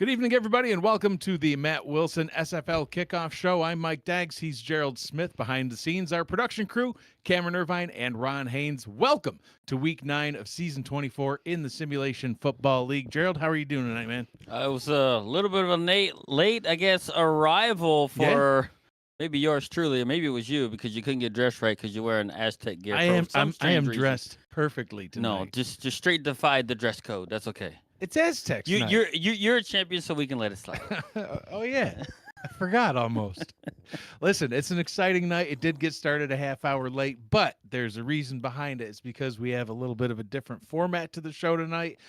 Good evening, everybody, and welcome to the Matt Willson SFL Kickoff Show. I'm Mike Daggs. He's Gerald Smith behind the scenes. Our production crew, Cameron Irvine and Ron Haynes. Welcome to Week 9 of Season 24 in the Simulation Football League. Gerald, how are you doing tonight, man? It was a little bit of a late, I guess, arrival for maybe yours truly, or maybe it was you because you couldn't get dressed right because you're wearing Aztec gear. I am dressed perfectly tonight. No, just straight defied the dress code. That's okay. It's Aztecs night. You're a champion, so we can let it slide. Oh, yeah. I forgot almost. Listen, it's an exciting night. It did get started a half hour late, but there's a reason behind it. It's because we have a little bit of a different format to the show tonight.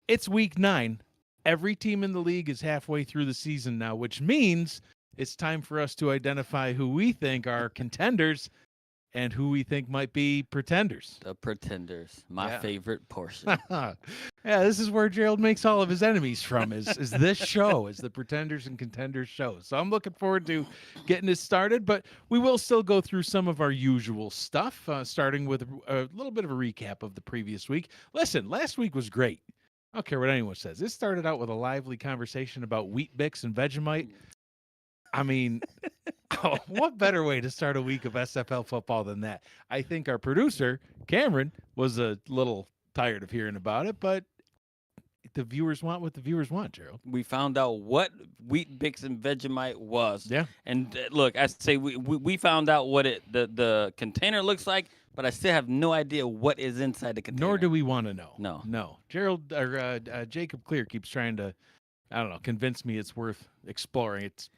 It's Week 9. Every team in the league is halfway through the season now, which means it's time for us to identify who we think are contenders and who we think might be pretenders. The pretenders, my favorite portion. Yeah, this is where Gerald makes all of his enemies from, is this show, is the Pretenders and Contenders show. So I'm looking forward to getting this started, but we will still go through some of our usual stuff, starting with a little bit of a recap of the previous week. Listen, last week was great. I don't care what anyone says. It started out with a lively conversation about Wheat Bix and Vegemite. I mean, what better way to start a week of SFL football than that? I think our producer, Cameron, was a little tired of hearing about it, but the viewers want what the viewers want, Gerald. We found out what Wheat Bix and Vegemite was. Yeah. And look, I say we found out what the container looks like, but I still have no idea what is inside the container. Nor do we want to know. No. Gerald or Jacob Clear keeps trying to, I don't know, convince me it's worth exploring. It's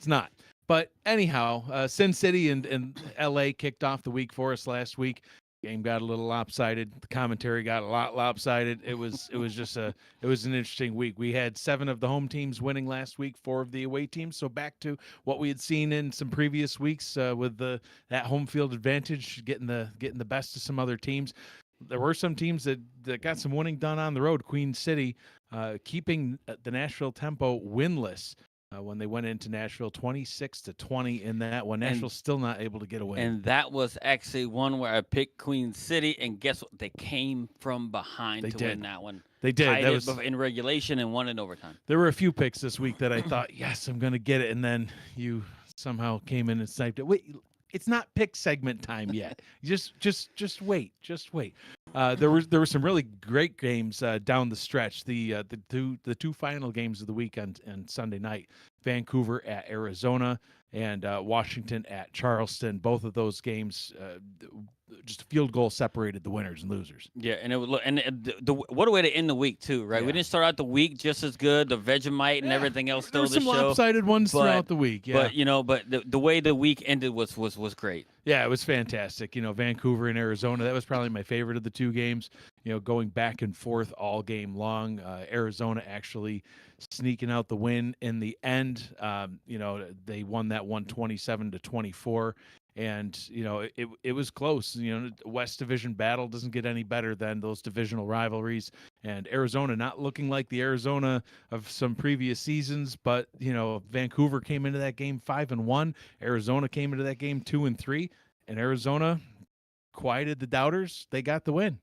not. But anyhow, Sin City and LA kicked off the week for us last week. Game got a little lopsided. The commentary got a lot lopsided. It was an interesting week. We had 7 of the home teams winning last week, 4 of the away teams. So back to what we had seen in some previous weeks with that home field advantage, getting the best of some other teams. There were some teams that got some winning done on the road. Queen City keeping the Nashville Tempo winless. When they went into Nashville 26-20 in that one. Nashville's still not able to get a win. And that was actually one where I picked Queen City, and guess what? They came from behind win that one. They did. Tied it in regulation and won in overtime. There were a few picks this week that I thought, yes, I'm going to get it, and then you somehow came in and sniped it. Wait, it's not pick segment time yet. Just wait. There were some really great games down the stretch. The two final games of the week on Sunday night, Vancouver at Arizona and Washington at Charleston. Both of those games, just a field goal separated the winners and losers. Yeah, and what a way to end the week too, right? Yeah. We didn't start out the week just as good. The Vegemite and everything else stole the show. There were some lopsided ones throughout the week. Yeah, but the way the week ended was great. Yeah, it was fantastic. Vancouver and Arizona, that was probably my favorite of the two games. Going back and forth all game long. Arizona actually sneaking out the win in the end. They won that one 27-24. And, it was close. West Division battle doesn't get any better than those divisional rivalries. And Arizona not looking like the Arizona of some previous seasons. But, Vancouver came into that game 5-1. Arizona came into that game 2-3. And Arizona quieted the doubters. They got the win.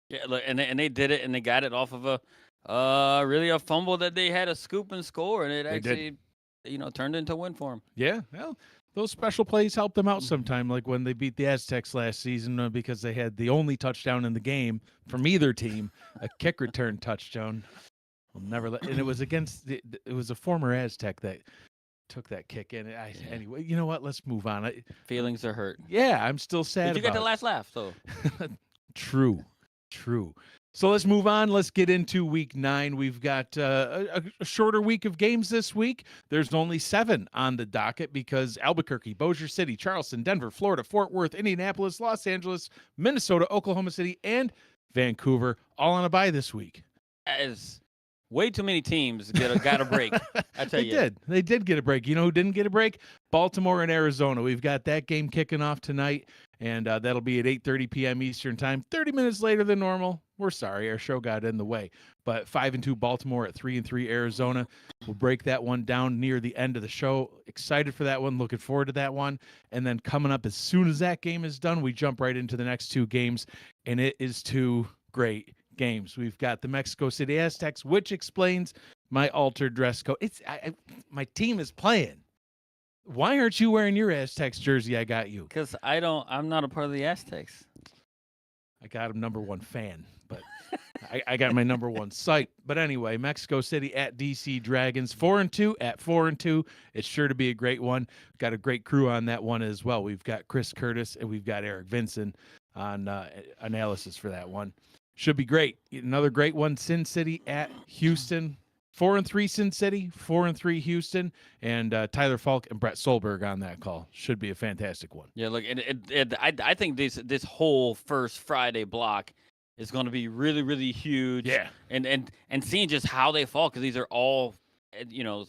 Yeah, look, and they did it, and they got it off of a fumble that they had a scoop and score. And it actually, turned into a win for them. Yeah, well. Those special plays helped them out sometime, like when they beat the Aztecs last season because they had the only touchdown in the game from either team, a kick return touchdown. I'll never let, and it was it was a former Aztec that took that kick in. Anyway, you know what? Let's move on. Feelings are hurt. Yeah, I'm still sad. But you got the last laugh, so. True. So let's move on. Let's get into week 9. We've got a shorter week of games this week. There's only 7 on the docket because Albuquerque, Bossier City, Charleston, Denver, Florida, Fort Worth, Indianapolis, Los Angeles, Minnesota, Oklahoma City, and Vancouver all on a bye this week. As way too many teams got a break. I tell you. They did get a break. You know who didn't get a break? Baltimore and Arizona. We've got that game kicking off tonight, and that'll be at 8:30 p.m. Eastern time, 30 minutes later than normal. We're sorry, our show got in the way. But 5-2 Baltimore at 3-3 Arizona. We'll break that one down near the end of the show. Excited for that one. Looking forward to that one. And then coming up as soon as that game is done, we jump right into the next 2 games, and it is 2 great games. We've got the Mexico City Aztecs, which explains my altered dress code. My team is playing. Why aren't you wearing your Aztecs jersey? I got you. Because I'm not a part of the Aztecs. I got him number one fan, but I got my number one site. But anyway, Mexico City at DC Dragons, 4-2 at 4-2. It's sure to be a great one. Got a great crew on that one as well. We've got Chris Curtis and we've got Eric Vinson on analysis for that one. Should be great. Another great one, Sin City at Houston. 4-3 Sin City, 4-3 Houston, and Tyler Falk and Brett Solberg on that call. Should be a fantastic one. Yeah, look, I think this whole first Friday block is going to be really, really huge. Yeah, and seeing just how they fall, because these are all,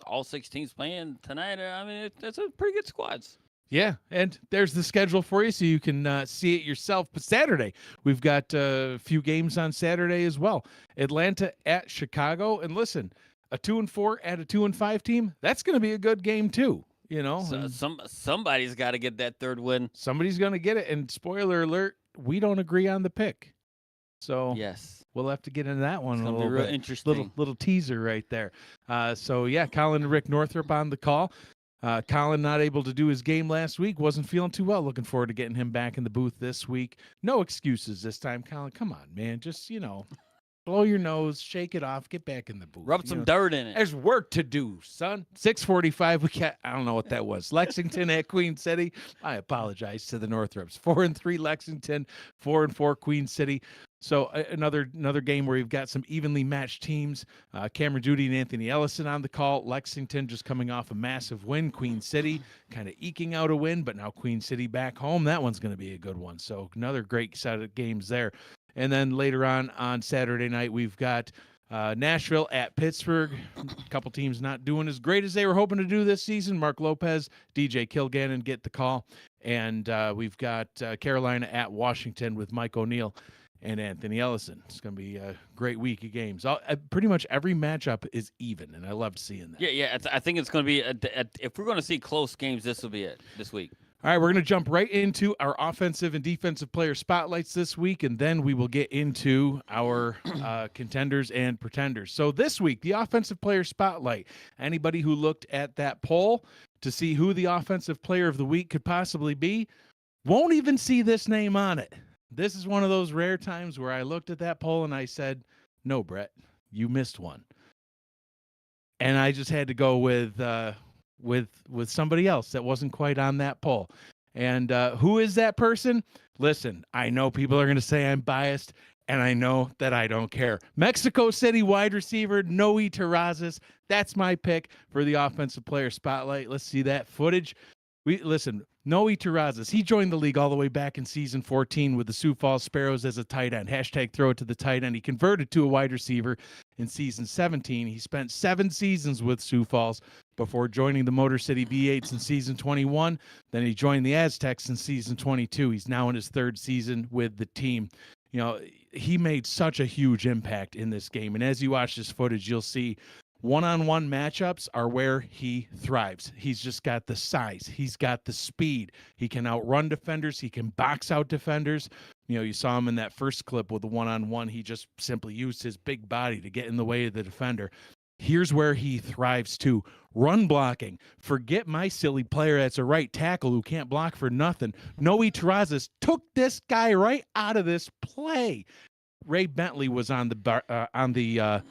all 6 teams playing tonight. I mean, that's a pretty good squads. Yeah, and there's the schedule for you so you can see it yourself. But Saturday, we've got a few games on Saturday as well. Atlanta at Chicago, and listen, a 2-4 at a 2-5 team, that's going to be a good game too. So somebody's got to get that third win. Somebody's going to get it. And spoiler alert, we don't agree on the pick. So yes, we'll have to get into that one it's a gonna little be real bit. interesting. Little teaser right there. So yeah, Colin and Rick Northrup on the call. Colin not able to do his game last week. Wasn't feeling too well. Looking forward to getting him back in the booth this week. No excuses this time, Colin. Come on, man. Just, blow your nose, shake it off, get back in the booth. Rub some dirt in it. There's work to do, son. 6:45. We got, I don't know what that was. Lexington at Queen City. I apologize to the Northrups. 4-3 Lexington, 4-4 Queen City. So another game where you've got some evenly matched teams. Cameron Duty and Anthony Ellison on the call. Lexington just coming off a massive win. Queen City kind of eking out a win, but now Queen City back home. That one's going to be a good one. So another great set of games there. And then later on Saturday night, we've got Nashville at Pittsburgh. A couple teams not doing as great as they were hoping to do this season. Mark Lopez, DJ Kilgannon get the call. And we've got Carolina at Washington with Mike O'Neill and Anthony Ellison. It's going to be a great week of games. Pretty much every matchup is even, and I loved seeing that. Yeah. I think it's going to be, if we're going to see close games, this will be it this week. All right, we're going to jump right into our offensive and defensive player spotlights this week, and then we will get into our contenders and pretenders. So this week, the offensive player spotlight. Anybody who looked at that poll to see who the offensive player of the week could possibly be won't even see this name on it. This is one of those rare times where I looked at that poll and I said, no, Brett, you missed one. And I just had to go with somebody else that wasn't quite on that poll. And who is that person? Listen, I know people are going to say I'm biased, and I know that I don't care. Mexico City wide receiver Noe Terrazas. That's my pick for the offensive player spotlight. Let's see that footage. Noe Terrazas, he joined the league all the way back in season 14 with the Sioux Falls Sparrows as a tight end. # throw it to the tight end. He converted to a wide receiver in season 17. He spent 7 seasons with Sioux Falls before joining the Motor City V8s in season 21. Then he joined the Aztecs in season 22. He's now in his 3rd season with the team. He made such a huge impact in this game. And as you watch this footage, you'll see one-on-one matchups are where he thrives. He's just got the size. He's got the speed. He can outrun defenders. He can box out defenders. You saw him in that first clip with the one-on-one. He just simply used his big body to get in the way of the defender. Here's where he thrives too. Run blocking. Forget my silly player that's a right tackle who can't block for nothing. Noe Terrazas took this guy right out of this play. Ray Bentley was on the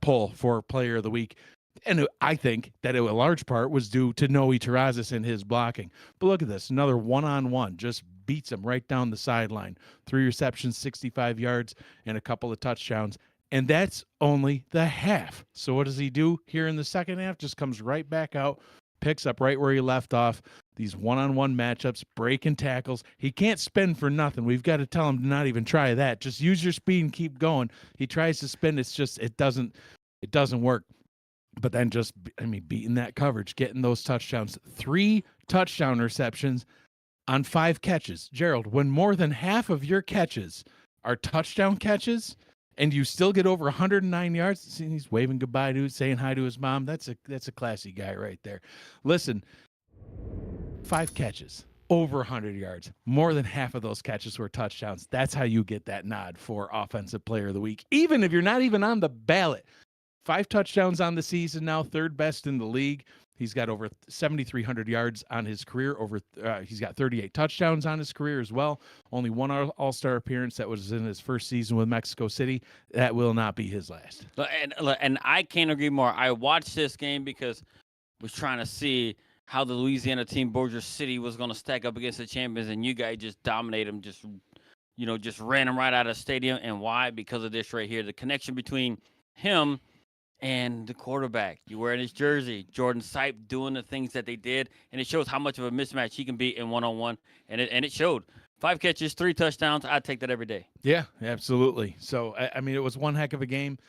poll for player of the week. And I think that a large part was due to Noe Terrazas and his blocking. But look at this. Another one-on-one just beats him right down the sideline. 3 receptions, 65 yards, and a couple of touchdowns. And that's only the half. So what does he do here in the second half? Just comes right back out, picks up right where he left off. These one-on-one matchups, breaking tackles. He can't spin for nothing. We've got to tell him to not even try that. Just use your speed and keep going. He tries to spin. It's just, it doesn't work. But then beating that coverage, getting those touchdowns, 3 touchdown receptions on 5 catches. Gerald, when more than half of your catches are touchdown catches, and you still get over 109 yards. See, he's waving goodbye to, saying hi to his mom. That's a classy guy right there. Listen, 5 catches, over 100 yards. More than half of those catches were touchdowns. That's how you get that nod for offensive player of the week. Even if you're not even on the ballot, 5 touchdowns on the season now, third best in the league. He's got over 7,300 yards on his career. He's got 38 touchdowns on his career as well. Only one All-Star appearance that was in his first season with Mexico City. That will not be his last. And I can't agree more. I watched this game because I was trying to see how the Louisiana team, Bossier City, was going to stack up against the champions, and you guys just dominated them, just ran them right out of the stadium. And why? Because of this right here, the connection between him and the quarterback. You wearing his jersey, Jordan Sipe doing the things that they did, and it shows how much of a mismatch he can be in one-on-one, and it showed. 5 catches, 3 touchdowns. I'd take that every day. Yeah, absolutely. So, I mean, it was one heck of a game.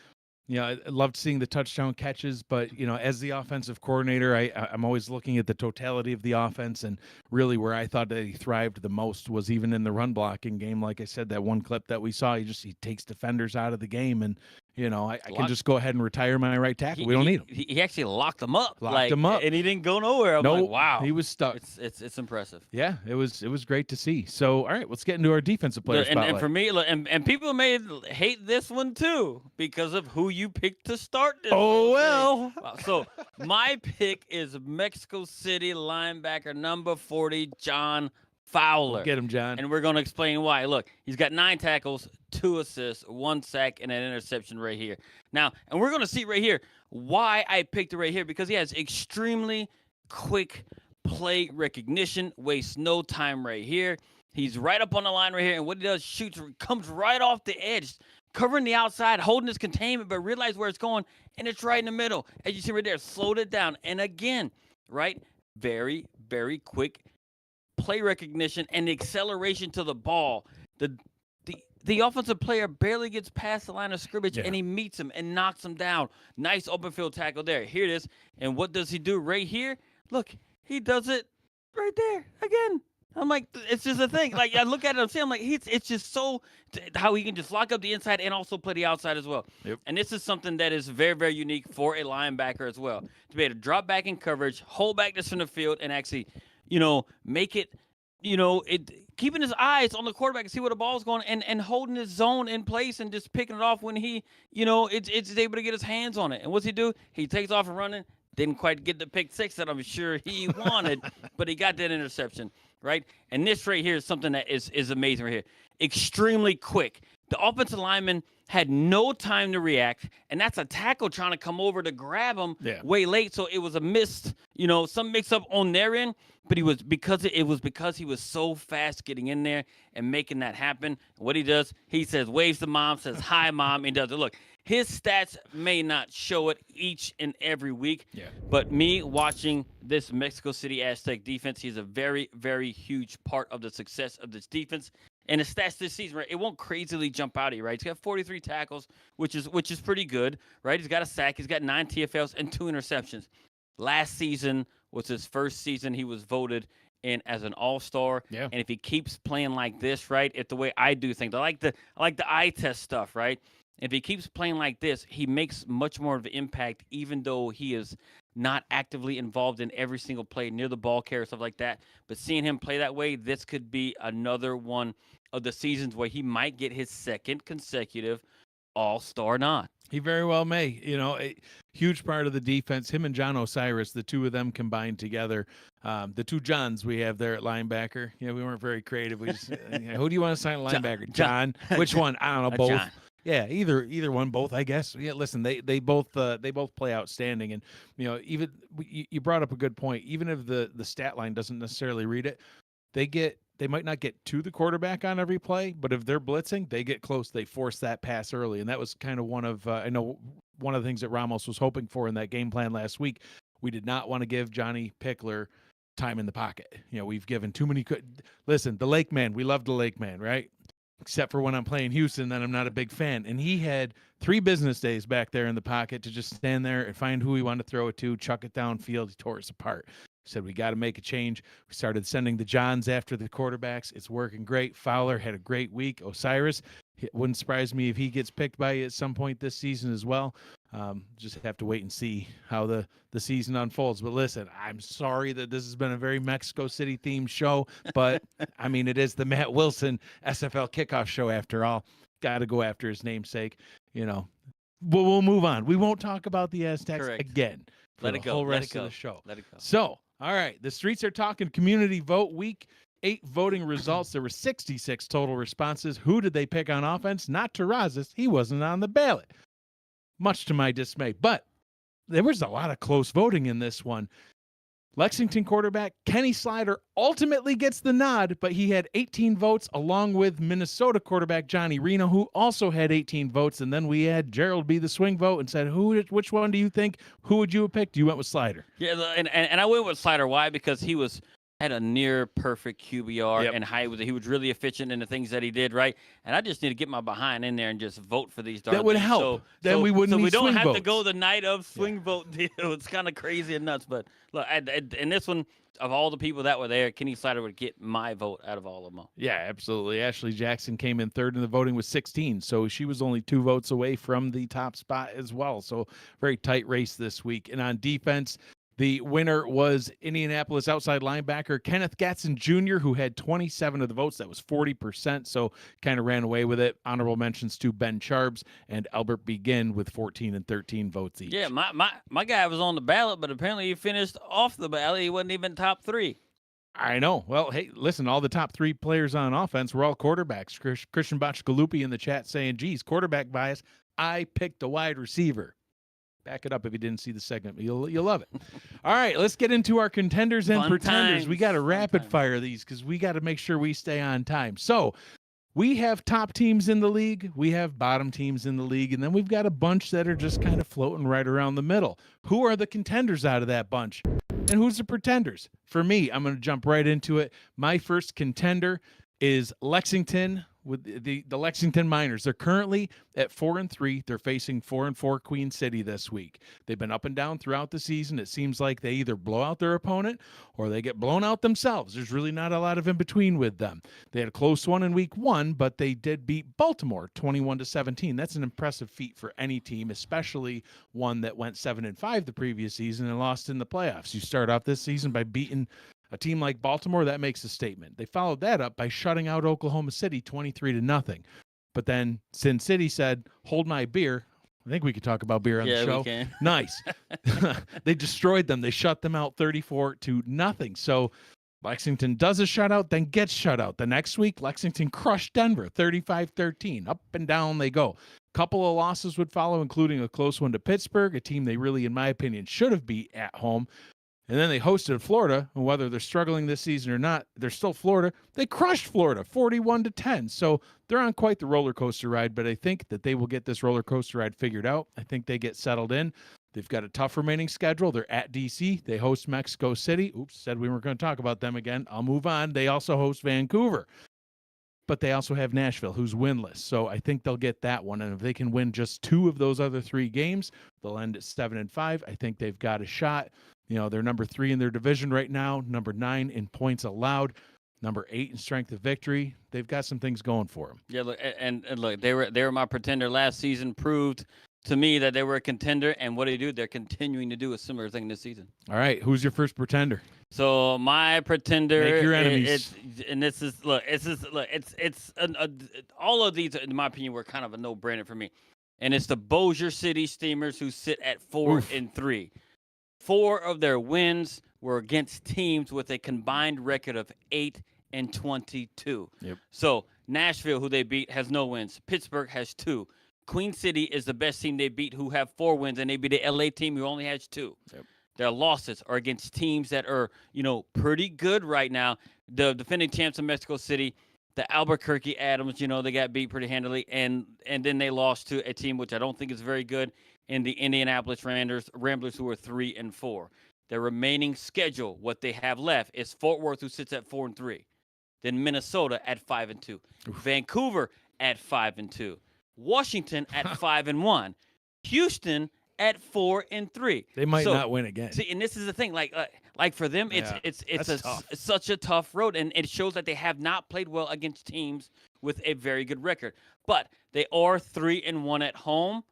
I loved seeing the touchdown catches, but, as the offensive coordinator, I'm always looking at the totality of the offense, and really where I thought that he thrived the most was even in the run blocking game. Like I said, that one clip that we saw, he takes defenders out of the game, and, I can just go ahead and retire my right tackle. We don't need him. He actually locked him up. Locked him up. And he didn't go nowhere. I'm like, wow. He was stuck. It's impressive. Yeah, it was great to see. So, all right, let's get into our defensive player spotlight. And for me, and people may hate this one too because of who you picked to start this. Oh, well. So, my pick is Mexico City linebacker number 40, John Fowler. Get him, John. And we're going to explain why. Look, he's got 9 tackles, 2 assists, 1 sack, and an interception right here. Now, and we're going to see right here why I picked it right here, because he has extremely quick play recognition, wastes no time right here. He's right up on the line right here, and what he does, comes right off the edge, covering the outside, holding his containment, but realize where it's going, and it's right in the middle. As you see right there, slowed it down. And again, right, very, very quick play recognition and acceleration to the ball. The offensive player barely gets past the line of scrimmage, and he meets him and knocks him down. Nice open field tackle there. Here it is. And what does he do right here? Look, he does it right there again. I'm like, it's just a thing. Like, I look at it, I'm like, it's just so how he can just lock up the inside and also play the outside as well. Yep. And this is something that is very, very unique for a linebacker as well. To be able to drop back in coverage, hold back this from the field, and actually, make it, keeping his eyes on the quarterback and see where the ball's going, and holding his zone in place and just picking it off when he, it's able to get his hands on it. And what's he do? He takes off and running. Didn't quite get the pick 6 that I'm sure he wanted, but he got that interception, right? And this right here is something that is amazing right here. Extremely quick. The offensive lineman had no time to react, and that's a tackle trying to come over to grab him way late. So it was a missed, some mix-up on their end, but it was because he was so fast getting in there and making that happen. What he does, he says, waves to mom, says, hi, mom, and does it. Look, his stats may not show it each and every week, but me watching this Mexico City Aztec defense, he's a very, very huge part of the success of this defense. And his stats this season, right, it won't crazily jump out at you, right? He's got 43 tackles, which is pretty good, right? He's got a sack. He's got 9 TFLs and 2 interceptions. Last season was his first season he was voted in as an all-star. Yeah. And if he keeps playing like this, right, if the way I do things, I like the eye test stuff, right? If he keeps playing like this, he makes much more of an impact, even though he is not actively involved in every single play near the ball carrier, stuff like that. But seeing him play that way, this could be another one of the seasons where he might get his 2nd consecutive all-star nod. He very well may. A huge part of the defense, him and John Osiris, the two of them combined together. The 2 Johns we have there at linebacker. We weren't very creative. We just, who do you want to sign at linebacker? John. Which one? I don't know. Both. John. Yeah, either one, both, I guess. Yeah, listen, they both play outstanding, and even you brought up a good point. Even if the stat line doesn't necessarily read it, they might not get to the quarterback on every play, but if they're blitzing, they get close. They force that pass early, and that was kind of one of the things that Ramos was hoping for in that game plan last week. We did not want to give Johnny Pickler time in the pocket. We've given too many. Listen, the Lake Man, we love the Lake Man, right? Except for when I'm playing Houston, then I'm not a big fan. And he had 3 business days back there in the pocket to just stand there and find who he wanted to throw it to, chuck it downfield. He tore us apart. We said, we got to make a change. We started sending the Johns after the quarterbacks. It's working great. Fowler had a great week. Osiris, it wouldn't surprise me if he gets picked by you at some point this season as well. Just have to wait and see how the season unfolds. But listen, I'm sorry that this has been a very Mexico City themed show, but I mean, it is the Matt Willson SFL Kickoff show after all. Got to go after his namesake. we'll move on. We won't talk about the Aztecs Correct. again for Let the it go. whole Let rest it go. of the show. Let it go. So, all right, the streets are talking community vote week. 8 voting results. There were 66 total responses. Who did they pick on offense? Not Terrazas. He wasn't on the ballot, much to my dismay. But there was a lot of close voting in this one. Lexington quarterback Kenny Slider ultimately gets the nod, but he had 18 votes along with Minnesota quarterback Johnny Reno, who also had 18 votes. And then we had Gerald be the swing vote and said, which one do you think? Who would you have picked? You went with Slider. Yeah, and I went with Slider. Why? Because he had a near perfect QBR and he was really efficient in the things that he did, right? And I just need to get my behind in there and just vote for these darn That would things. help. Then we wouldn't So need we don't swing have votes. to go the night of swing vote deal. It's kind of crazy and nuts. But look, in this one, of all the people that were there, Kenny Slider would get my vote out of all of them. Yeah, absolutely. Ashley Jackson came in third in the voting with 16, so she was only 2 votes away from the top spot as well. So very tight race this week. And on defense, the winner was Indianapolis outside linebacker Kenneth Gatson Jr., who had 27 of the votes. That was 40%, so kind of ran away with it. Honorable mentions to Ben Charbs and Albert Begin with 14 and 13 votes each. Yeah, my guy was on the ballot, but apparently he finished off the ballot. He wasn't even top 3. I know. Well, hey, listen, all the top 3 players on offense were all quarterbacks. Christian Bachgalupi in the chat saying, geez, quarterback bias. I picked a wide receiver. Back it up if you didn't see the segment. You'll love it. All right, let's get into our contenders and pretenders. We got to rapid fire these because we got to make sure we stay on time. So we have top teams in the league. We have bottom teams in the league. And then we've got a bunch that are just kind of floating right around the middle. Who are the contenders out of that bunch? And who's the pretenders? For me, I'm going to jump right into it. My first contender is Lexington with the Lexington Miners. They're currently at 4-3. They're facing 4-4 Queen City this week. They've been up and down throughout the season. It seems like they either blow out their opponent or they get blown out themselves. There's really not a lot of in between with them. They had a close one in week 1, but they did beat Baltimore 21-17. That's an impressive feat for any team, especially one that went 7-5 the previous season and lost in the playoffs. You start off this season by beating a team like Baltimore. That makes a statement. They followed that up by shutting out Oklahoma City 23-0. But then Sin City said, hold my beer. I think we could talk about beer on the show. We can. Nice. They destroyed them. They shut them out 34-0. So Lexington does a shutout, then gets shut out. The next week, Lexington crushed Denver 35-13. Up and down they go. Couple of losses would follow, including a close one to Pittsburgh, a team they really, in my opinion, should have beat at home. And then they hosted Florida, and whether they're struggling this season or not, they're still Florida. They crushed Florida 41-10. So they're on quite the roller coaster ride, but I think that they will get this roller coaster ride figured out. I think they get settled in. They've got a tough remaining schedule. They're at D.C. They host Mexico City. Oops, said we weren't going to talk about them again. I'll move on. They also host Vancouver. But they also have Nashville, who's winless. So I think they'll get that one. And if they can win just 2 of those other 3 games, they'll end at 7-5. I think they've got a shot. You know, they're number 3 in their division right now, number 9 in points allowed, number 8 in strength of victory. They've got some things going for them. Yeah, look, and look, they were my pretender last season. Proved to me that they were a contender, and what do? They're continuing to do a similar thing this season. All right, who's your first pretender? So my pretender, make your enemies. All of these, in my opinion, were kind of a no-brainer for me, and it's the Bossier City Steamers, who sit at 4-3. 4 of their wins were against teams with a combined record of 8-22. Yep. So Nashville, who they beat, has no wins. Pittsburgh has 2. Queen City is the best team they beat, who have 4 wins, and they beat the LA team, who only has 2. Yep. Their losses are against teams that are, pretty good right now. The defending champs of Mexico City, the Albuquerque Adams, they got beat pretty handily, and then they lost to a team which I don't think is very good, in the Indianapolis Ramblers, who are 3-4. Their remaining schedule, what they have left, is Fort Worth, who sits at 4-3. Then Minnesota at 5-2. Vancouver at 5-2. Washington at 5-1. Houston at 4-3. They might not win again. See, and this is the thing, like for them, it's such a tough road, and it shows that they have not played well against teams with a very good record. But they are 3-1 at home.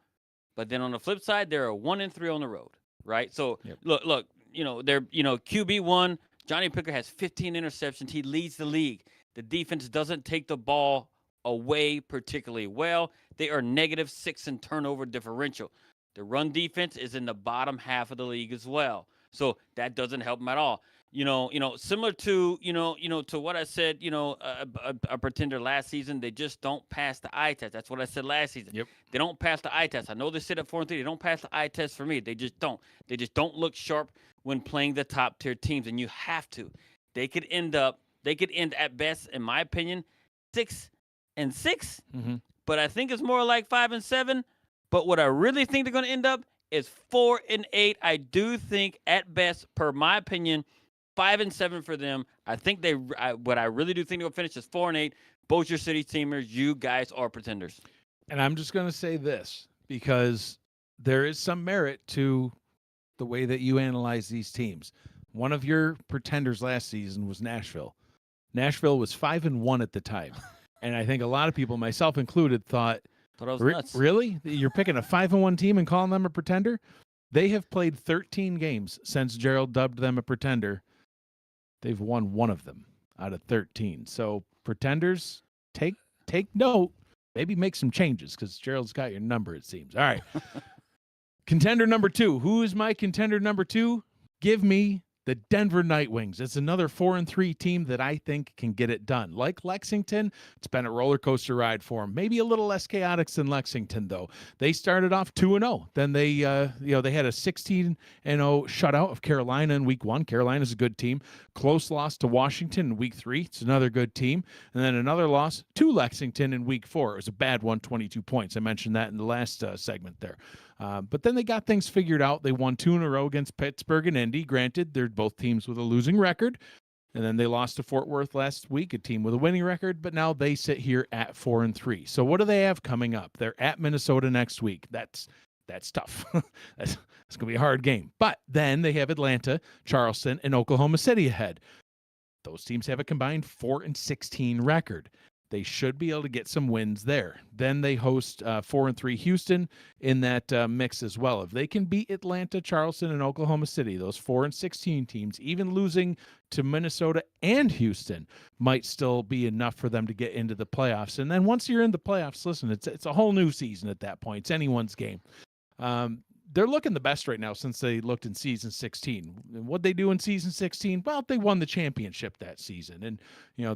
But then on the flip side, they're 1-3 on the road, right? So look, they're QB1. Johnny Picker has 15 interceptions. He leads the league. The defense doesn't take the ball away particularly well. They are -6 in turnover differential. The run defense is in the bottom half of the league as well. So that doesn't help them at all. Similar to to what I said. A pretender last season. They just don't pass the eye test. That's what I said last season. Yep. They don't pass the eye test. I know they sit at 4-3. They don't pass the eye test for me. They just don't. They just don't look sharp when playing the top tier teams, and you have to. They could end at best, in my opinion, 6-6. Mm-hmm. But I think it's more like 5-7. But what I really think they're going to end up is 4-8. I do think at best, per my opinion, 5-7 for them. I think what I really do think they'll finish is 4-8. Bossier City teamers, you guys are pretenders. And I'm just going to say this because there is some merit to the way that you analyze these teams. One of your pretenders last season was Nashville. Nashville was 5-1 at the time. And I think a lot of people, myself included, thought I was nuts. Really? You're picking a 5-1 team and calling them a pretender? They have played 13 games since Gerald dubbed them a pretender. They've won one of them out of 13. So pretenders, take note. Maybe make some changes because Gerald's got your number, it seems. All right. Contender number 2. Who is my contender number 2? Give me the Denver Night Wings. It's another 4-3 team that I think can get it done. Like Lexington, it's been a roller coaster ride for them. Maybe a little less chaotic than Lexington, though. They started off 2-0. Then they had a 16-0 shutout of Carolina in week 1. Carolina's a good team. Close loss to Washington in week 3. It's another good team. And then another loss to Lexington in week 4. It was a bad one, 22 points. I mentioned that in the last segment there. But then they got things figured out. They won 2 in a row against Pittsburgh and Indy. Granted, they're both teams with a losing record. And then they lost to Fort Worth last week, a team with a winning record. But now they sit here at 4-3. So what do they have coming up? They're at Minnesota next week. That's tough. That's going to be a hard game. But then they have Atlanta, Charleston, and Oklahoma City ahead. Those teams have a combined 4-16 record. They should be able to get some wins there. Then they host 4-3 Houston in that mix as well. If they can beat Atlanta, Charleston, and Oklahoma City, those 4-16 teams, even losing to Minnesota and Houston, might still be enough for them to get into the playoffs. And then once you're in the playoffs, listen, it's a whole new season at that point. It's anyone's game. They're looking the best right now since they looked in season 16. And what'd they do in season 16? Well, they won the championship that season. And,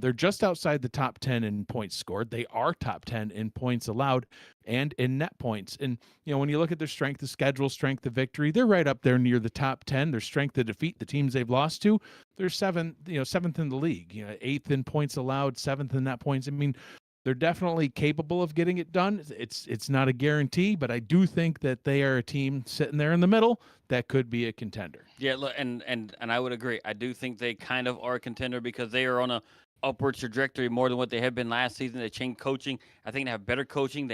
they're just outside the top 10 in points scored. They are top 10 in points allowed and in net points. And, when you look at their strength of schedule, strength of victory, they're right up there near the top 10. Their strength of defeat, the teams they've lost to, they're seventh in the league, 8th in points allowed, 7th in net points. I mean, they're definitely capable of getting it done. It's not a guarantee, but I do think that they are a team sitting there in the middle that could be a contender. Yeah, look, and I would agree. I do think they kind of are a contender because they are on a upward trajectory more than what they have been last season. They changed coaching. I think they have better coaching.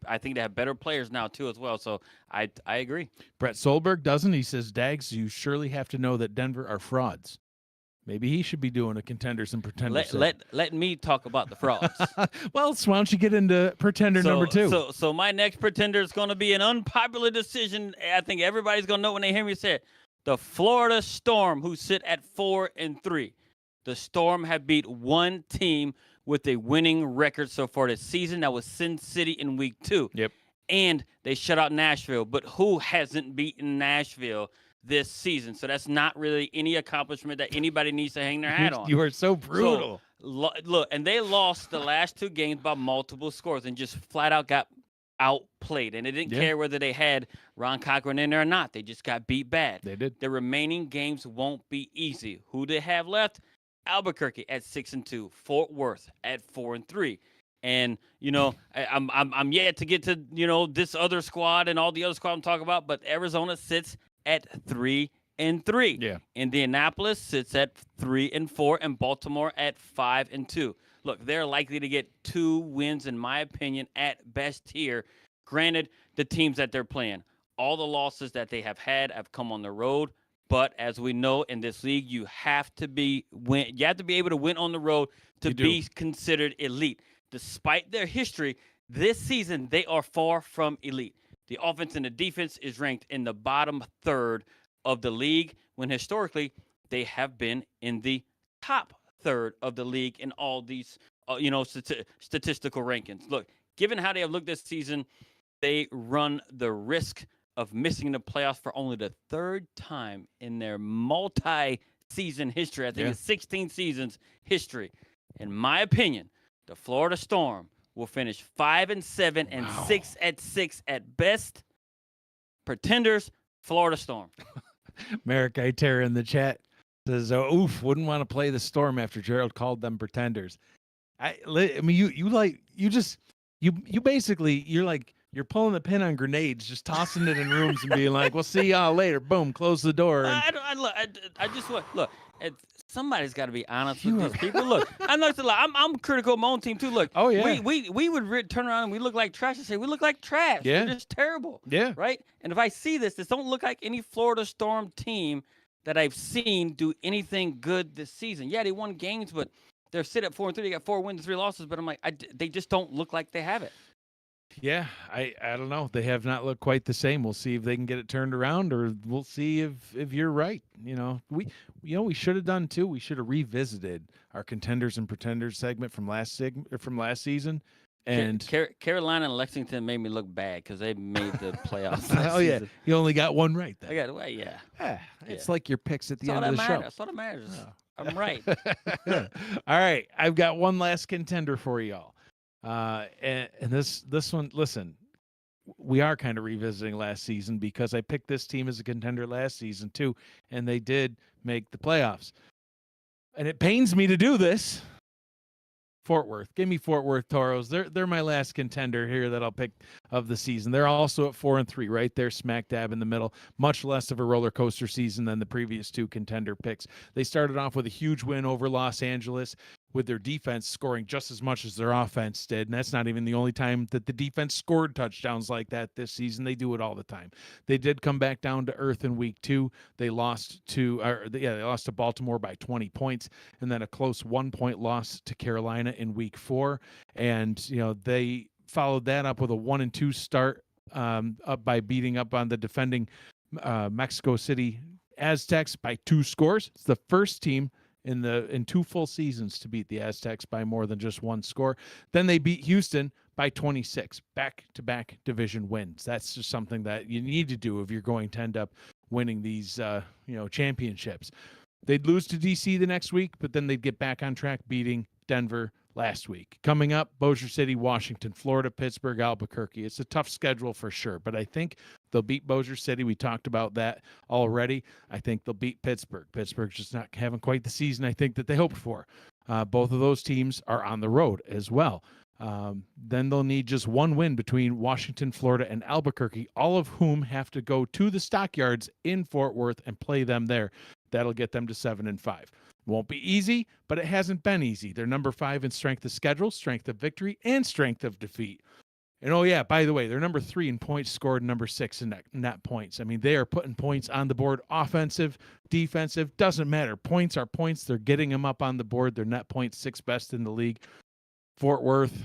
I think they have better players now too as well. So I agree. Brett Solberg doesn't. He says, Dags, you surely have to know that Denver are frauds. Maybe he should be doing a contenders and pretenders. Let me talk about the frauds. Well, so why don't you get into pretender number 2? So my next pretender is going to be an unpopular decision. I think everybody's going to know when they hear me say it. The Florida Storm, who sit at 4-3. The Storm have beat one team with a winning record so far this season. That was Sin City in week 2. Yep. And they shut out Nashville. But who hasn't beaten Nashville this season? So that's not really any accomplishment that anybody needs to hang their hat on. You are so brutal. So, look, and they lost the last 2 games by multiple scores and just flat out got outplayed. And they didn't care whether they had Ron Cochran in there or not. They just got beat bad. They did. The remaining games won't be easy. Who they have left? Albuquerque at 6-2, Fort Worth at 4-3. And I'm yet to get to this other squad and all the other squad I'm talking about, but Arizona sits at 3-3. Yeah. Indianapolis sits at 3-4, and Baltimore at 5-2. Look, they're likely to get 2 wins, in my opinion, at best here. Granted, the teams that they're playing, all the losses that they have had have come on the road. But as we know in this league, you have to be able to win on the road to be considered elite. Despite their history, this season they are far from elite. The offense and the defense is ranked in the bottom third of the league, when historically they have been in the top third of the league in all these statistical rankings. Look, given how they have looked this season, they run the risk of missing the playoffs for only the third time in their multi-season history. I think it's 16 seasons history. In my opinion, the Florida Storm will finish 5-7 and 6-6 at best. Pretenders, Florida Storm. Merrick Itera in the chat says, "Oof, wouldn't want to play the Storm after Gerald called them pretenders." I mean, you basically you're pulling the pin on grenades, just tossing it in rooms and being like, "We'll see y'all later." Boom, close the door. And I just want look. Somebody's got to be honest with these people. Look, I'm not gonna lie. I'm critical of my own team too. Look, oh yeah, we would turn around and we look like trash and say we look like trash. Yeah, we're just terrible. Yeah, right. And if I see this don't look like any Florida Storm team that I've seen do anything good this season. Yeah, they won games, but they're sit at 4-3. They got 4 wins, 3 losses. But I'm like, they just don't look like they have it. Yeah, I don't know. They have not looked quite the same. We'll see if they can get it turned around, or we'll see if you're right. We should have done too. We should have revisited our contenders and pretenders segment from last season. And Carolina and Lexington made me look bad because they made the playoffs. Oh yeah, you only got one right. Then. I got it right. Yeah. It's like your picks at the end of the show. That's all that matters. Oh. I'm right. All right, I've got one last contender for y'all. And this one, listen, we are kind of revisiting last season because I picked this team as a contender last season too, and they did make the playoffs. And it pains me to do this. Fort Worth, give me Fort Worth Toros. They're my last contender here that I'll pick of the season. They're also at 4-3, right there, smack dab in the middle. Much less of a roller coaster season than the previous 2 contender picks. They started off with a huge win over Los Angeles, with their defense scoring just as much as their offense did. And that's not even the only time that the defense scored touchdowns like that this season. They do it all the time. They did come back down to earth in week 2. They lost to Baltimore by 20 points, and then a close 1-point loss to Carolina in week 4. And, they followed that up with a 1-2 start up by beating up on the defending Mexico City Aztecs by 2 scores. It's the first team in 2 full seasons to beat the Aztecs by more than just 1 score. Then they beat Houston by 26, back-to-back division wins. That's just something that you need to do if you're going to end up winning these championships. They'd lose to DC the next week, but then they'd get back on track beating Denver last week. Coming up, Bossier City, Washington, Florida, Pittsburgh, Albuquerque. It's a tough schedule for sure, but I think they'll beat Bossier City. We talked about that already. I think they'll beat Pittsburgh. Pittsburgh's just not having quite the season I think that they hoped for. Both of those teams are on the road as well. Then they'll need just 1 win between Washington, Florida, and Albuquerque, all of whom have to go to the Stockyards in Fort Worth and play them there. That'll get them to 7-5. Won't be easy, but it hasn't been easy. They're number 5 in strength of schedule, strength of victory, and strength of defeat. And oh yeah, by the way, they're number 3 in points scored, number 6 in net points. I mean, they are putting points on the board, offensive, defensive, doesn't matter. Points are points. They're getting them up on the board. Their net points 6th best in the league. Fort Worth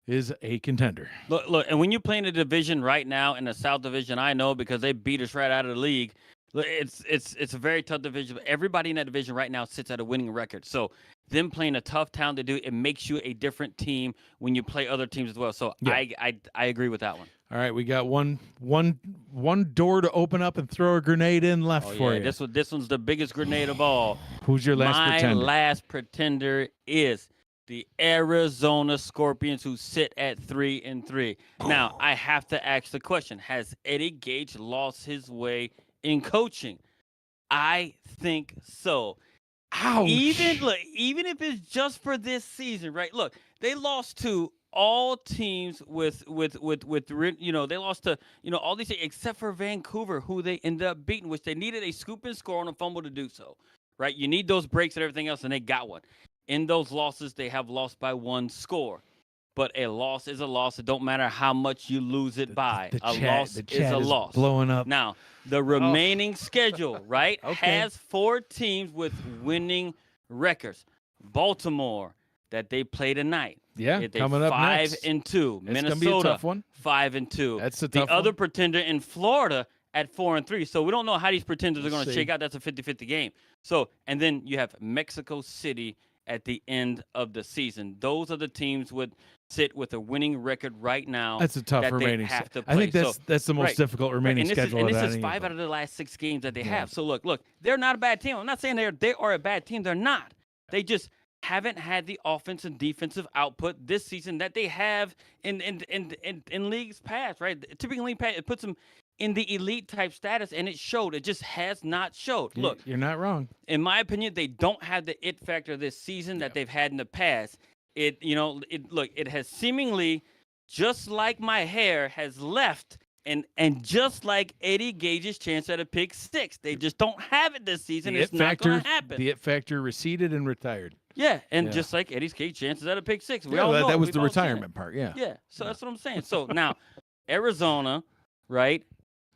is a contender. Look, and when you're playing a division right now in the South Division, I know because they beat us right out of the league. It's a very tough division. Everybody in that division right now sits at a winning record. So them playing a tough town to do, it makes you a different team when you play other teams as well. So yeah. I agree with that one. All right, we got one door to open up and throw a grenade in left for you. This one's the biggest grenade of all. Who's your last pretender? My last pretender is the Arizona Scorpions, who sit at 3-3. Now, I have to ask the question, has Eddie Gage lost his way in coaching? I think so. Ouch. Even if it's just for this season, right? Look, they lost to all teams with they lost to all these except for Vancouver, who they ended up beating, which they needed a scoop and score on a fumble to do so, right? You need those breaks and everything else, and they got one. In those losses, they have lost by 1 score. But a loss is a loss. It don't matter how much you lose it by. A loss is a loss. Blowing up. Now, the remaining schedule, right, okay, has 4 teams with winning records. Baltimore, that they play tonight. Yeah, coming up next. 5-2. Minnesota, 5-2. That's a tough The other one. pretender in Florida at 4-3. So we don't know how these pretenders are going to shake out. That's a 50-50 game. So, and then you have Mexico City at the end of the season. Those are the teams would sit with a winning record right now. That's a tough that remaining. they have to play. I think that's the most right, difficult right. remaining And this schedule. is 5 out of the last 6 games that they Yeah. have. So look, they're not a bad team. I'm not saying they are a bad team. They're not. They just haven't had the offensive and defensive output this season that they have in leagues past, right? Typically, league past, it puts them in the elite type status, and it showed. It just has not showed. Look, You're not wrong. in my opinion, they don't have the it factor this season that they've had in the past. It has seemingly, just like my hair, has left. And just like Eddie Gage's chance at a pick 6, they just don't have it this season. It's not going to happen. The it factor receded and retired. Yeah, and just like Eddie's Gage's chances at a pick 6, we all that, know that was we've the all seen retirement part. Yeah. Yeah, so that's what I'm saying. So now, Arizona, right?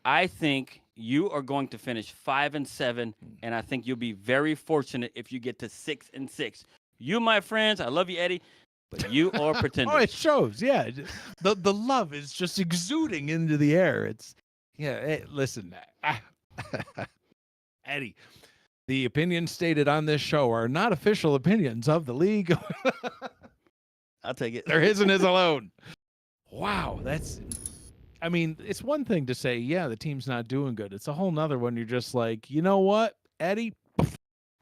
I think you are going to finish 5-7, and I think you'll be very fortunate if you get to 6-6. You, my friends, I love you, Eddie. But you are pretenders. Oh, it shows. Yeah, the love is just exuding into the air. It's Hey, listen, Eddie. The opinions stated on this show are not official opinions of the league. I'll take it. They're his and his alone. Wow, I mean, it's one thing to say, yeah, the team's not doing good. It's a whole nother one. You're just like, you know what, Eddie,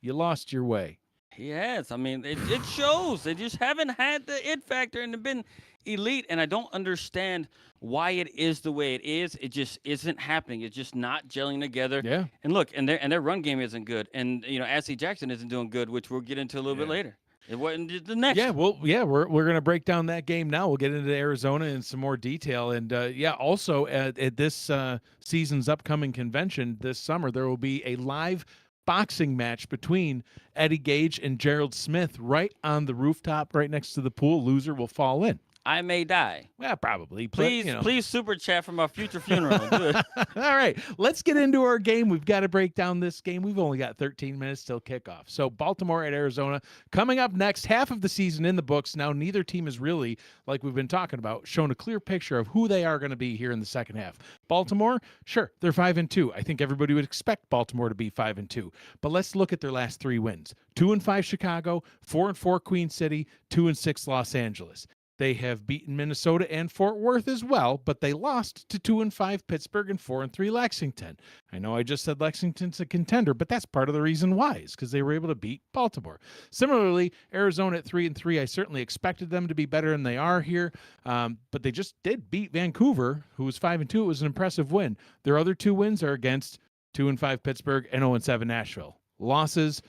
you lost your way. Yes, I mean, it shows. They just haven't had the it factor and they've been elite, and I don't understand why it is the way it is. It just isn't happening. It's just not gelling together. Yeah. And look, and their run game isn't good, and Ashley Jackson isn't doing good, which we'll get into a little bit later. It wasn't the next. Yeah, well, we're gonna break down that game now. We'll get into Arizona in some more detail, and also at this season's upcoming convention this summer, there will be a live boxing match between Eddie Gage and Gerald Smith right on the rooftop, right next to the pool. Loser will fall in. I may die. Well, probably. Please super chat for my future funeral. Good. All right, let's get into our game. We've got to break down this game. We've only got 13 minutes till kickoff. So Baltimore at Arizona coming up next. Half of the season in the books. Now neither team is really, like we've been talking about, shown a clear picture of who they are going to be here in the second half. Baltimore, sure, they're 5-2. I think everybody would expect Baltimore to be 5-2. But let's look at their last 3 wins. 2-5 Chicago, 4-4 Queen City, 2-6 Los Angeles. They have beaten Minnesota and Fort Worth as well, but they lost to 2-5 Pittsburgh and 4-3 Lexington. I know I just said Lexington's a contender, but that's part of the reason why, is because they were able to beat Baltimore. Similarly, Arizona at 3-3, I certainly expected them to be better than they are here, but they just did beat Vancouver, who was 5-2. It was an impressive win. Their other 2 wins are against 2-5 Pittsburgh and 0-7 Nashville. Losses,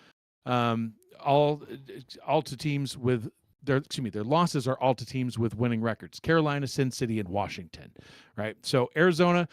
all to teams with. Their losses are all to teams with winning records: Carolina, Sin City, and Washington. Right. So Arizona,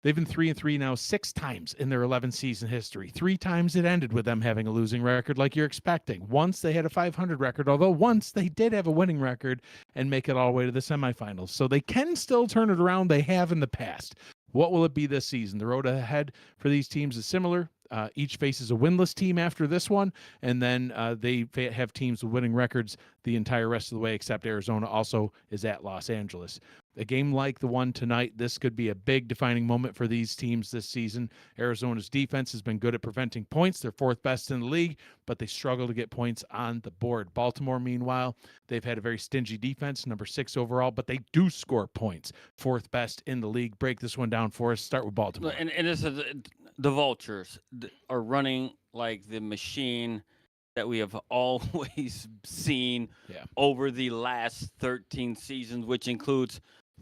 they've been 3-3 now 6 times in their 11-season history. 3 times it ended with them having a losing record, like you're expecting. Once they had a 500 record, although once they did have a winning record and make it all the way to the semifinals. So they can still turn it around. They have in the past. What will it be this season? The road ahead for these teams is similar. Each faces a winless team after this one, and then they have teams with winning records the entire rest of the way, except Arizona also is at Los Angeles. A game like the one tonight, this could be a big defining moment for these teams this season. Arizona's defense has been good at preventing points. They're 4th best in the league, but they struggle to get points on the board. Baltimore, meanwhile, they've had a very stingy defense, number 6 overall, but they do score points. 4th best in the league. Break this one down for us. Start with Baltimore. And this is the Vultures are running like the machine that we have always seen over the last 13 seasons, which includes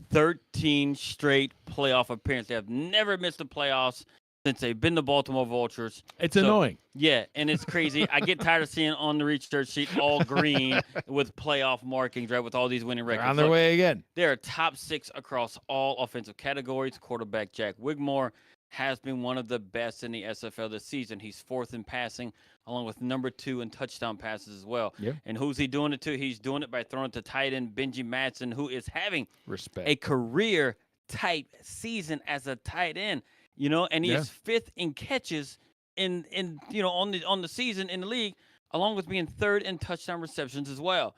13 straight playoff appearances. They have never missed the playoffs since they've been the Baltimore Vultures. It's annoying. Yeah, and it's crazy. I get tired of seeing on the research sheet all green with playoff markings, right, with all these winning records. They're on their way again. They're top 6 across all offensive categories. Quarterback Jack Wigmore has been one of the best in the SFL this season. He's 4th in passing, along with number 2 in touchdown passes as well. Yeah. And who's he doing it to? He's doing it by throwing to tight end Benji Madsen, who is having respect a career-type season as a tight end. And he is 5th in catches in on the season in the league, along with being 3rd in touchdown receptions as well.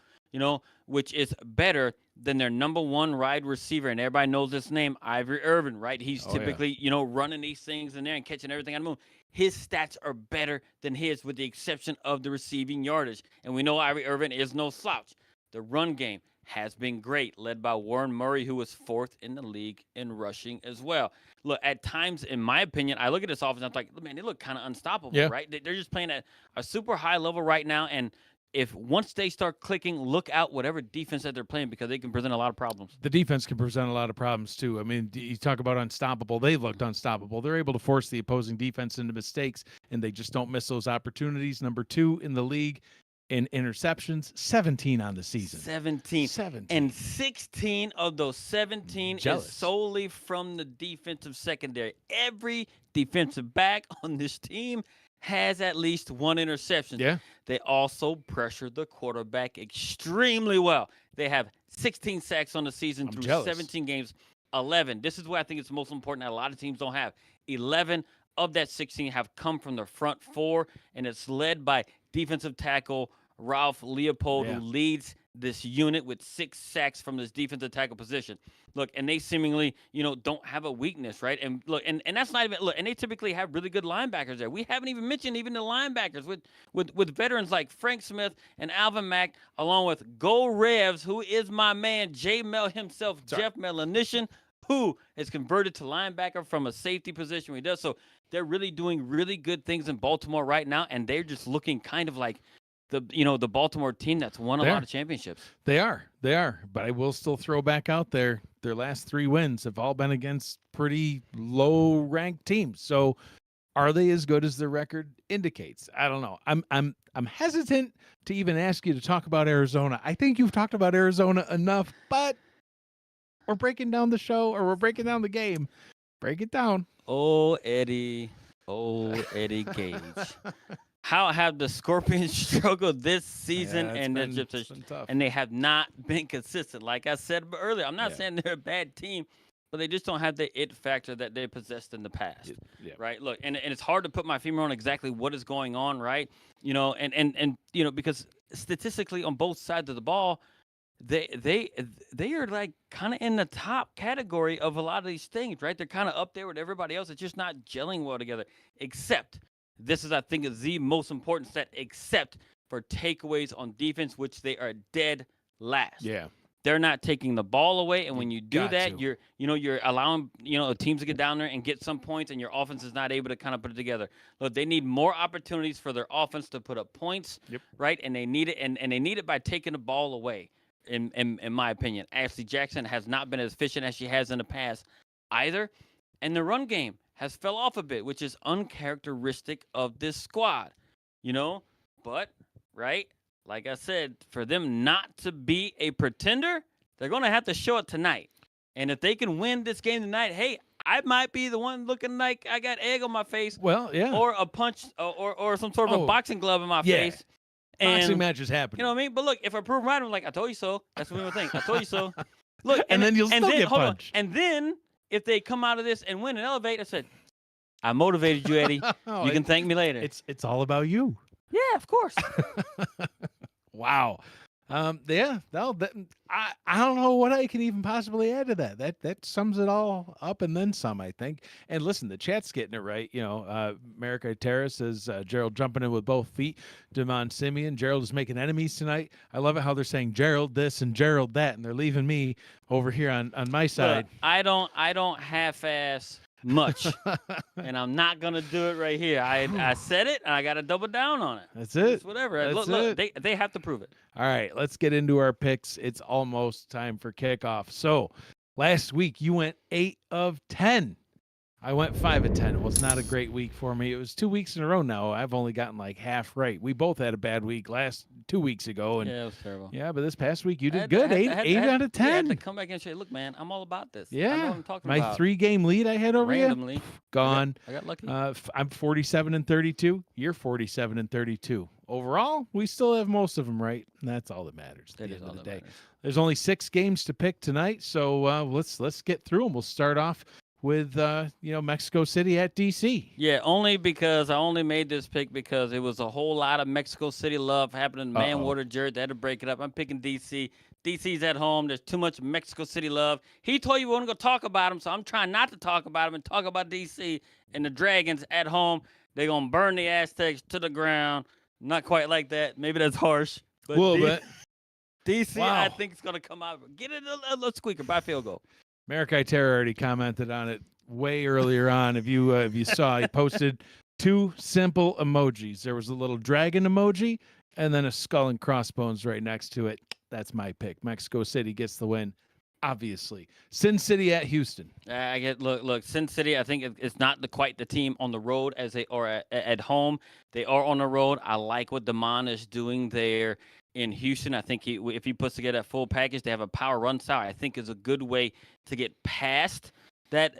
which is better than their number one wide receiver. And everybody knows this name, Ivory Irvin, right? He's typically, running these things in there and catching everything on the move. His stats are better than his, with the exception of the receiving yardage. And we know Ivory Irvin is no slouch. The run game has been great, led by Warren Murray, who was 4th in the league in rushing as well. Look, at times, in my opinion, I look at this offense, I'm like, man, they look kind of unstoppable, right? They're just playing at a super high level right now, and if once they start clicking, look out whatever defense that they're playing, because they can present a lot of problems. The defense can present a lot of problems too. I mean, you talk about unstoppable. They looked unstoppable. They're able to force the opposing defense into mistakes, and they just don't miss those opportunities. Number 2 in the league in interceptions, 17 on the season. 17. And 16 of those 17 Jealous. is solely from the defensive secondary. Every defensive back on this team has at least one interception. Yeah. They also pressure the quarterback extremely well. They have 16 sacks on the season through 17 games. 11. This is what I think is most important that a lot of teams don't have. 11 of that 16 have come from the front 4, and it's led by defensive tackle Ralph Leopold, who leads this unit with 6 sacks from this defensive tackle position. Look, and they seemingly, don't have a weakness, right? And look, and that's not even, look, and they typically have really good linebackers there. We haven't even mentioned even the linebackers with veterans like Frank Smith and Alvin Mack, along with Go Revs, who is my man, J Mel himself, Jeff Melanishin, who is converted to linebacker from a safety position when he does. So they're really doing really good things in Baltimore right now, and they're just looking kind of like the Baltimore team that's won a lot of championships. They are. But I will still throw back out there, their last 3 wins have all been against pretty low-ranked teams. So are they as good as their record indicates? I don't know. I'm hesitant to even ask you to talk about Arizona. I think you've talked about Arizona enough, but we're breaking down the show, or we're breaking down the game. Break it down. Oh, Eddie Gage. How have the Scorpions struggled this season? And they have not been consistent. Like I said earlier, I'm not saying they're a bad team, but they just don't have the it factor that they possessed in the past, right? Look, and it's hard to put my finger on exactly what is going on, right? And because statistically on both sides of the ball, they are like kind of in the top category of a lot of these things, right? They're kind of up there with everybody else. It's just not gelling well together, except this is, I think, is the most important stat, except for takeaways on defense, which they are dead last. Yeah. They're not taking the ball away, and when you do that, you're allowing teams to get down there and get some points, and your offense is not able to kind of put it together. Look, they need more opportunities for their offense to put up points, right? And they need it, and they need it by taking the ball away. In my opinion, Ashley Jackson has not been as efficient as she has in the past either, and the run game has fell off a bit, which is uncharacteristic of this squad, But right. Like I said, for them not to be a pretender, they're going to have to show it tonight. And if they can win this game tonight, hey, I might be the one looking like I got egg on my face. Well, yeah. Or a punch or some sort of a boxing glove in my face. Boxing matches happen. You know what I mean? But look, if I prove right, I'm like, I told you so. That's what we think. I told you so. Look, and then you'll still get punched. And then if they come out of this and win and elevate, I said, I motivated you, Eddie. You can thank me later. It's all about you. Yeah, of course. Wow. I don't know what I can even possibly add to that. That sums it all up and then some, I think. And listen, the chat's getting it right. America Terrace says Gerald jumping in with both feet. Damon Simeon, Gerald is making enemies tonight. I love it how they're saying Gerald this and Gerald that, and they're leaving me over here on my side. I don't half-ass much, and I'm not gonna do it right here. I said it, and I got to double down on it. That's it. It's whatever. Look, they have to prove it. All right, let's get into our picks. It's almost time for kickoff. So, last week you went 8 of 10. I went 5 of 10. It was not a great week for me. It was 2 weeks in a row now. I've only gotten like half right. We both had a bad week 2 weeks ago. And yeah, it was terrible. Yeah, but this past week you did good. 8 out of 10. I had to come back and say, look, man, I'm all about this. Yeah. I know what I'm talking about. My 3-game lead I had over randomly. You. Gone. I got lucky. I'm 47 and 32. You're 47 and 32. Overall, we still have most of them right. And that's all that matters at the end of the day. There's only 6 games to pick tonight, so let's get through them. We'll start off with Mexico City at DC. Yeah, only because I only made this pick because it was a whole lot of Mexico City love happening in Manwater, Jared. They had to break it up. I'm picking DC. DC's at home. There's too much Mexico City love. He told you we weren't going to talk about him, so I'm trying not to talk about him and talk about DC and the Dragons at home. They're going to burn the Aztecs to the ground. Not quite like that. Maybe that's harsh. But A little bit. DC, Wow. I think it's going to come out. Get it a little squeaker by field goal. Marikai Terra already commented on it way earlier on. If you saw, he posted 2 simple emojis. There was a little dragon emoji and then a skull and crossbones right next to it. That's my pick. Mexico City gets the win, obviously. Sin City at Houston. I get look. Sin City. I think it's not quite the team on the road as they are at home. They are on the road. I like what Damon is doing there in Houston. I think if he puts together a full package, they have a power run style. I think is a good way to get past that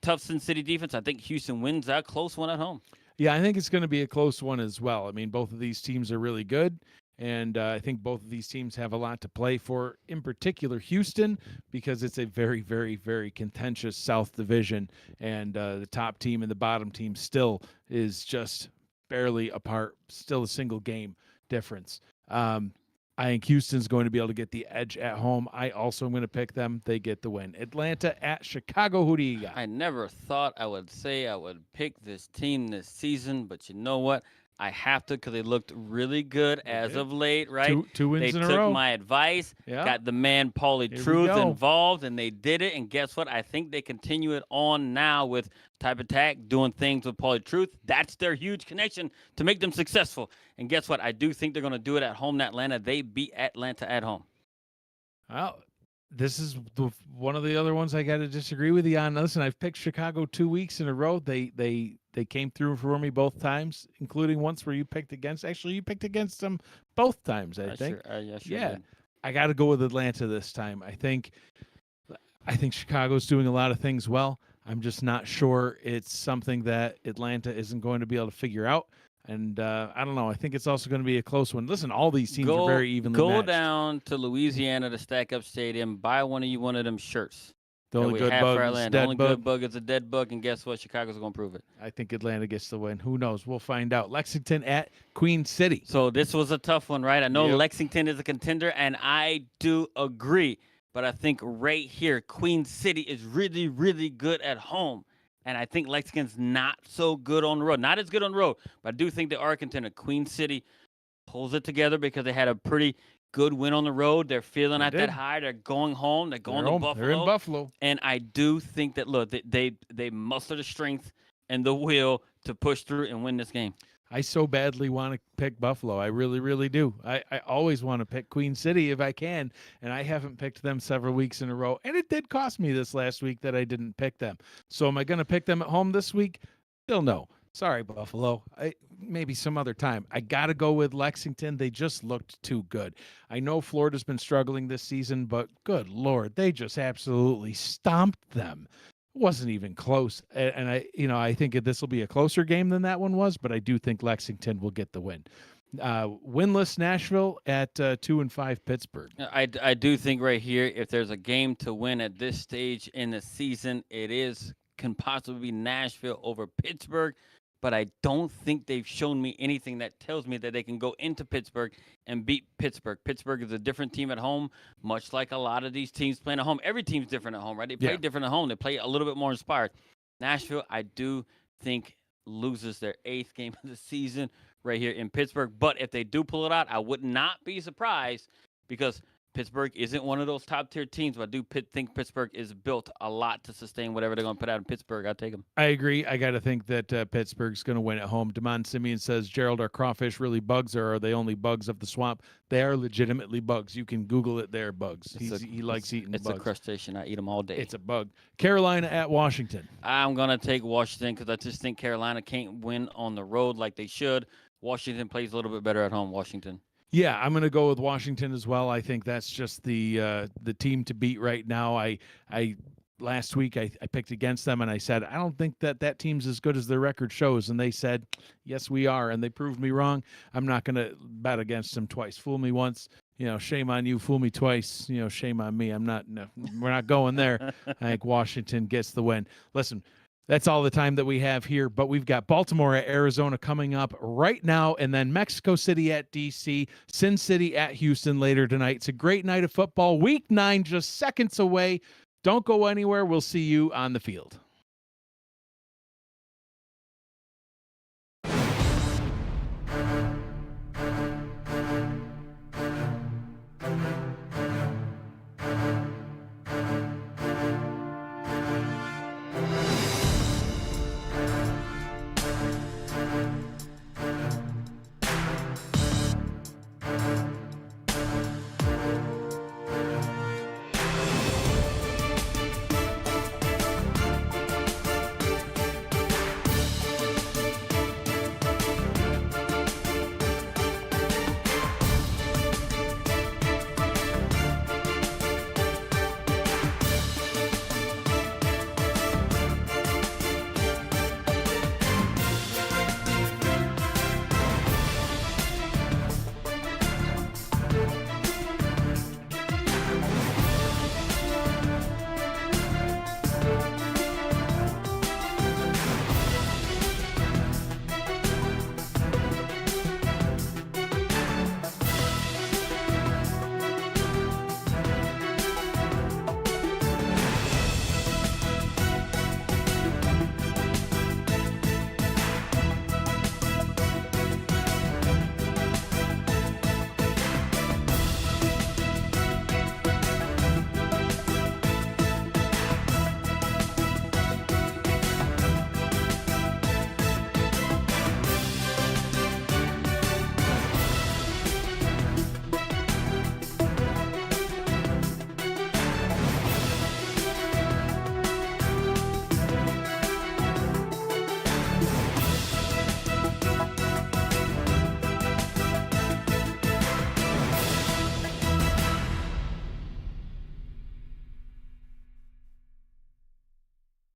tough Sin City defense. I think Houston wins that close one at home. Yeah, I think it's going to be a close one as well. I mean, both of these teams are really good. And I think both of these teams have a lot to play for, in particular Houston, because it's a very, very, very contentious South Division. And the top team and the bottom team still is just barely apart, still a single game difference. I think Houston's going to be able to get the edge at home. I also am going to pick them. They get the win. Atlanta at Chicago. Who do you got? I never thought I would say I would pick this team this season, but you know what? I have to because they looked really good as of late, right? Two wins they in a took row. my advice, got the man Paulie Here we Truth go. involved, and they did it. And guess what? I think they continue it on now with Type Attack doing things with Paulie Truth. That's their huge connection to make them successful. And guess what? I do think they're going to do it at home in Atlanta. They beat Atlanta at home. Well, this is one of the other ones I got to disagree with you on. Listen, I've picked Chicago 2 weeks in a row. They came through for me both times, including once where you picked against. Actually, you picked against them both times, I think. Sure Yeah, did. I got to go with Atlanta this time. I think Chicago's doing a lot of things well. I'm just not sure it's something that Atlanta isn't going to be able to figure out. And I don't know. I think it's also going to be a close one. Listen, all these teams are very evenly matched. Go down to Louisiana to Stack Up Stadium, buy one of them shirts. The only good bug is dead bug. Good bug is a dead bug, and guess what? Chicago's going to prove it. I think Atlanta gets the win. Who knows? We'll find out. Lexington at Queen City. So this was a tough one, right? I know Lexington is a contender, and I do agree. But I think right here, Queen City is really, really good at home. And I think Lexington's not so good on the road. Not as good on the road, but I do think they are a contender. Queen City pulls it together because they had a pretty good win on the road. They're feeling that high. They're going home. They're going to Buffalo. They're in Buffalo. And I do think that, look, they muster the strength and the will to push through and win this game. I so badly want to pick Buffalo. I really, really do. I always want to pick Queen City if I can, and I haven't picked them several weeks in a row. And it did cost me this last week that I didn't pick them. So am I going to pick them at home this week? Still no. Sorry, Buffalo. Maybe some other time. I got to go with Lexington. They just looked too good. I know Florida's been struggling this season, but good Lord, they just absolutely stomped them. Wasn't even close. And I think this will be a closer game than that one was, but I do think Lexington will get the win. Winless Nashville at 2-5 Pittsburgh. I do think right here, if there's a game to win at this stage in the season, can possibly be Nashville over Pittsburgh. But I don't think they've shown me anything that tells me that they can go into Pittsburgh and beat Pittsburgh. Pittsburgh is a different team at home, much like a lot of these teams playing at home. Every team's different at home, right? They play different at home. They play a little bit more inspired. Nashville, I do think, loses their 8th game of the season right here in Pittsburgh. But if they do pull it out, I would not be surprised because Pittsburgh isn't one of those top-tier teams, but I do think Pittsburgh is built a lot to sustain whatever they're going to put out in Pittsburgh. I'll take them. I agree. I got to think that Pittsburgh's going to win at home. Damon Simeon says, Gerald, are crawfish really bugs, or are they only bugs of the swamp? They are legitimately bugs. You can Google it. They're bugs. He likes eating bugs. It's a crustacean. I eat them all day. It's a bug. Carolina at Washington. I'm going to take Washington because I just think Carolina can't win on the road like they should. Washington plays a little bit better at home, Washington. Yeah, I'm going to go with Washington as well. I think that's just the team to beat right now. Last week I picked against them and I said I don't think that team's as good as their record shows, and they said yes we are, and they proved me wrong. I'm not going to bet against them twice. Fool me once, shame on you, fool me twice, shame on me. No, we're not going there. I think Washington gets the win. Listen, that's all the time that we have here, but we've got Baltimore at Arizona coming up right now, and then Mexico City at DC, Sin City at Houston later tonight. It's a great night of football. Week 9 just seconds away. Don't go anywhere. We'll see you on the field.